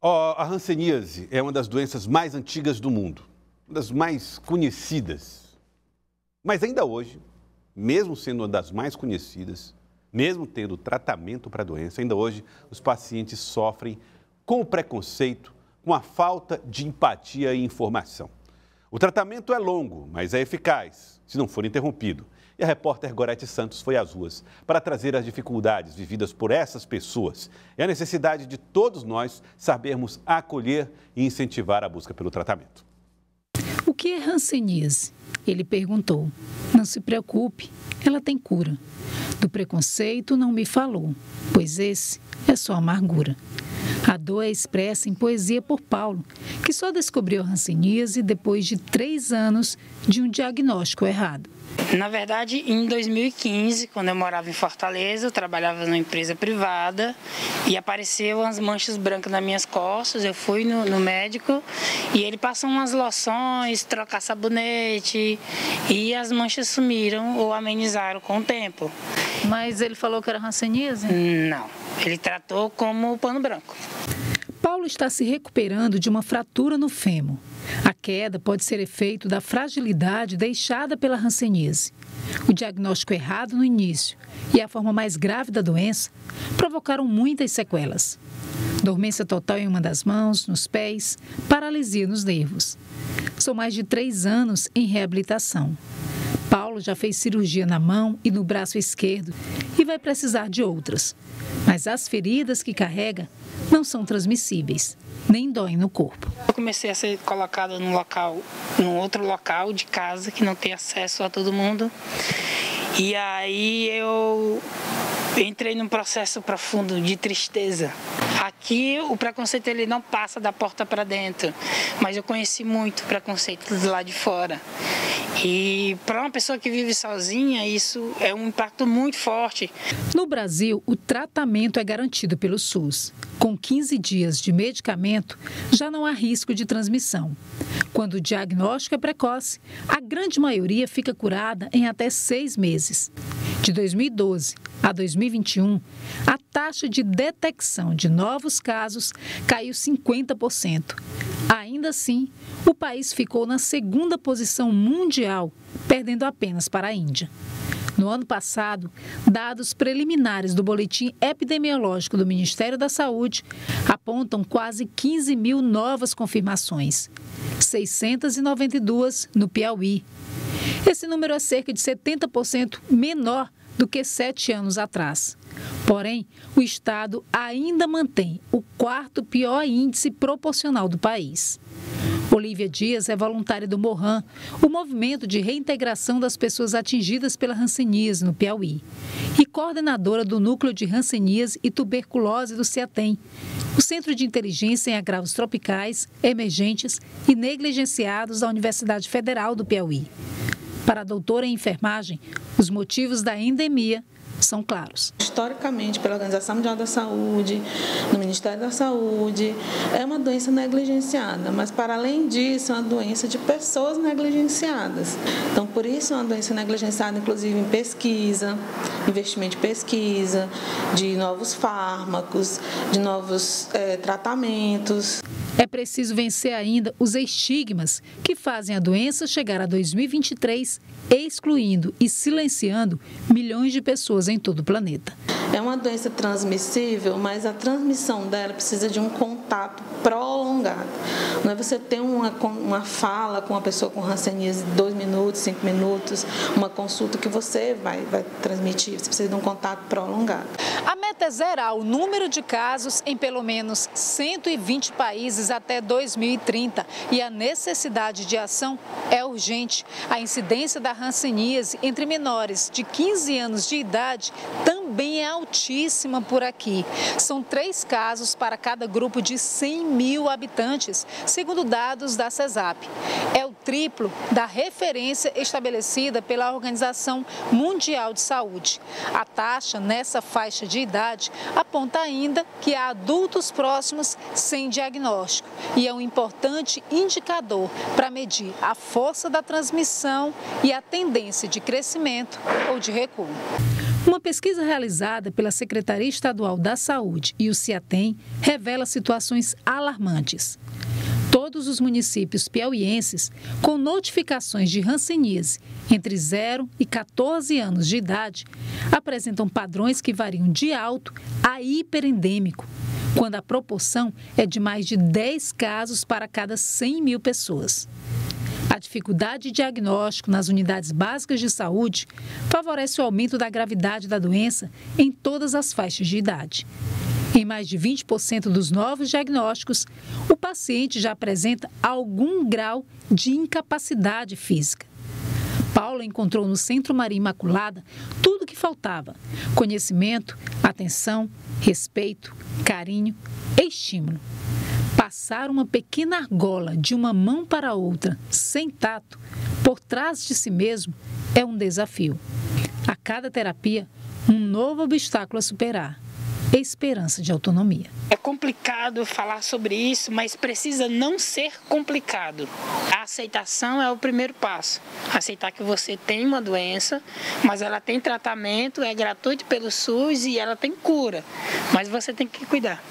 A hanseníase é uma das doenças mais antigas do mundo, uma das mais conhecidas. Mas ainda hoje, mesmo sendo uma das mais conhecidas, mesmo tendo tratamento para a doença, ainda hoje os pacientes sofrem com o preconceito, com a falta de empatia e informação. O tratamento é longo, mas é eficaz, se não for interrompido. E a repórter Gorete Santos foi às ruas para trazer as dificuldades vividas por essas pessoas e a necessidade de todos nós sabermos acolher e incentivar a busca pelo tratamento. O que é hanseníase? Ele perguntou. Não se preocupe, ela tem cura. Do preconceito não me falou, pois esse é só amargura. A dor é expressa em poesia por Paulo, que só descobriu a hanseníase depois de 3 anos de um diagnóstico errado. Na verdade, em 2015, quando eu morava em Fortaleza, eu trabalhava numa empresa privada e apareceu umas manchas brancas nas minhas costas. Eu fui no médico e ele passou umas loções, trocar sabonete e as manchas sumiram ou amenizaram com o tempo. Mas ele falou que era hanseníase? Não, ele tratou como pano branco. Paulo está se recuperando de uma fratura no fêmur. A queda pode ser efeito da fragilidade deixada pela hanseníase. O diagnóstico errado no início e a forma mais grave da doença provocaram muitas sequelas. Dormência total em uma das mãos, nos pés, paralisia nos nervos. São mais de 3 anos em reabilitação. Paulo já fez cirurgia na mão e no braço esquerdo e vai precisar de outras. Mas as feridas que carrega não são transmissíveis, nem doem no corpo. Eu comecei a ser colocada num outro local de casa que não tem acesso a todo mundo. E aí eu entrei num processo profundo de tristeza. Aqui o preconceito ele não passa da porta para dentro, mas eu conheci muito preconceito do lado de fora. E para uma pessoa que vive sozinha, isso é um impacto muito forte. No Brasil, o tratamento é garantido pelo SUS. Com 15 dias de medicamento, já não há risco de transmissão. Quando o diagnóstico é precoce, a grande maioria fica curada em até 6 meses. De 2012 a 2021, a taxa de detecção de novos casos caiu 50%. Ainda assim, o país ficou na 2ª posição mundial, perdendo apenas para a Índia. No ano passado, dados preliminares do Boletim Epidemiológico do Ministério da Saúde apontam quase 15 mil novas confirmações, 692 no Piauí. Esse número é cerca de 70% menor do que 7 anos atrás. Porém, o estado ainda mantém o 4º pior índice proporcional do país. Olívia Dias é voluntária do MOHAN, o movimento de reintegração das pessoas atingidas pela hanseníase no Piauí, e coordenadora do Núcleo de Hanseníase e Tuberculose do CEATEM, o Centro de Inteligência em Agravos Tropicais, Emergentes e Negligenciados da Universidade Federal do Piauí. Para a doutora em enfermagem, os motivos da endemia são claros. Historicamente, pela Organização Mundial da Saúde, no Ministério da Saúde, é uma doença negligenciada, mas para além disso, é uma doença de pessoas negligenciadas. Então, por isso é uma doença negligenciada, inclusive em pesquisa, investimento de pesquisa, de novos fármacos, de novos tratamentos. É preciso vencer ainda os estigmas que fazem a doença chegar a 2023, excluindo e silenciando milhões de pessoas em todo o planeta. É uma doença transmissível, mas a transmissão dela precisa de um contato prolongado. Não é você ter uma fala com uma pessoa com hanseníase de 2 minutos, 5 minutos, uma consulta que você vai transmitir. Você precisa de um contato prolongado. A meta é zerar o número de casos em pelo menos 120 países até 2030 e a necessidade de ação é urgente. A incidência da hanseníase entre menores de 15 anos de idade também é altíssima por aqui. São 3 casos para cada grupo de 100 mil habitantes, segundo dados da CESAP. É o triplo da referência estabelecida pela Organização Mundial de Saúde. A taxa nessa faixa de idade aponta ainda que há adultos próximos sem diagnóstico e é um importante indicador para medir a força da transmissão e a tendência de crescimento ou de recuo. Uma Uma pesquisa realizada pela Secretaria Estadual da Saúde e o CIATEM revela situações alarmantes. Todos os municípios piauienses com notificações de hanseníase entre 0 e 14 anos de idade apresentam padrões que variam de alto a hiperendêmico, quando a proporção é de mais de 10 casos para cada 100 mil pessoas. A dificuldade de diagnóstico nas unidades básicas de saúde favorece o aumento da gravidade da doença em todas as faixas de idade. Em mais de 20% dos novos diagnósticos, o paciente já apresenta algum grau de incapacidade física. Paula encontrou no Centro Maria Imaculada tudo o que faltava: conhecimento, atenção, respeito, carinho e estímulo. Passar uma pequena argola de uma mão para outra, sem tato, por trás de si mesmo, é um desafio. A cada terapia, um novo obstáculo a superar. Esperança de autonomia. É complicado falar sobre isso, mas precisa não ser complicado. A aceitação é o primeiro passo. Aceitar que você tem uma doença, mas ela tem tratamento, é gratuito pelo SUS e ela tem cura. Mas você tem que cuidar.